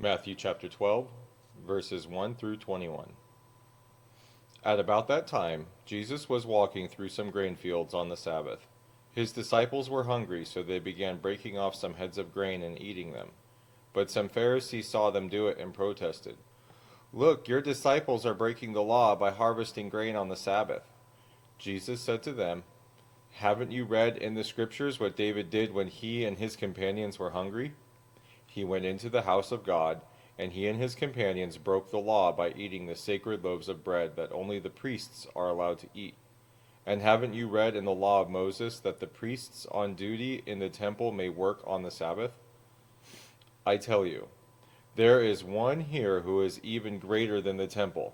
Matthew chapter 12, verses 1 through 21. At about that time, Jesus was walking through some grain fields on the Sabbath. His disciples were hungry, so they began breaking off some heads of grain and eating them. But some Pharisees saw them do it and protested. "Look, your disciples are breaking the law by harvesting grain on the Sabbath." Jesus said to them, "Haven't you read in the scriptures what David did when he and his companions were hungry? He went into the house of God, and he and his companions broke the law by eating the sacred loaves of bread that only the priests are allowed to eat. And haven't you read in the law of Moses that the priests on duty in the temple may work on the Sabbath? I tell you, there is one here who is even greater than the temple.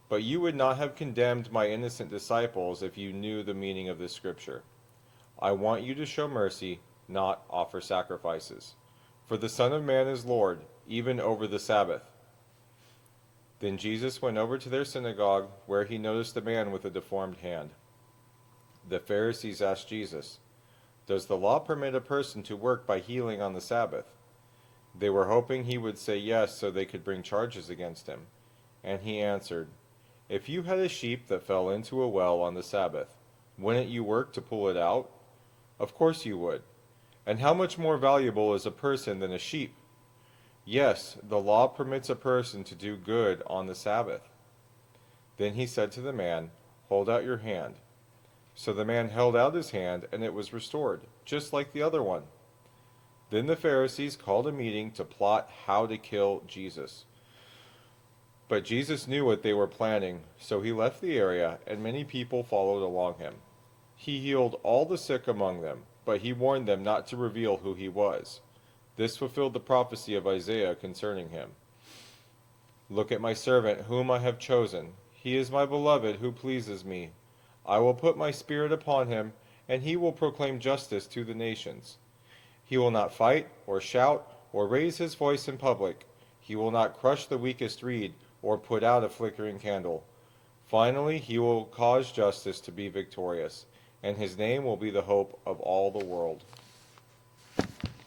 But you would not have condemned my innocent disciples if you knew the meaning of this scripture. I want you to show mercy, not offer sacrifices. For the Son of Man is Lord, even over the Sabbath." Then Jesus went over to their synagogue, where he noticed a man with a deformed hand. The Pharisees asked Jesus, "Does the law permit a person to work by healing on the Sabbath?" They were hoping he would say yes so they could bring charges against him. And he answered, "If you had a sheep that fell into a well on the Sabbath, wouldn't you work to pull it out? Of course you would. And how much more valuable is a person than a sheep? Yes, the law permits a person to do good on the Sabbath." Then he said to the man, "Hold out your hand." So the man held out his hand, and it was restored, just like the other one. Then the Pharisees called a meeting to plot how to kill Jesus. But Jesus knew what they were planning, so he left the area, and many people followed along him. He healed all the sick among them, but he warned them not to reveal who he was. This fulfilled the prophecy of Isaiah concerning him. "Look at my servant, whom I have chosen. He is my beloved, who pleases me. I will put my spirit upon him, and he will proclaim justice to the nations. He will not fight, or shout, or raise his voice in public. He will not crush the weakest reed, or put out a flickering candle. Finally, he will cause justice to be victorious, and his name will be the hope of all the world."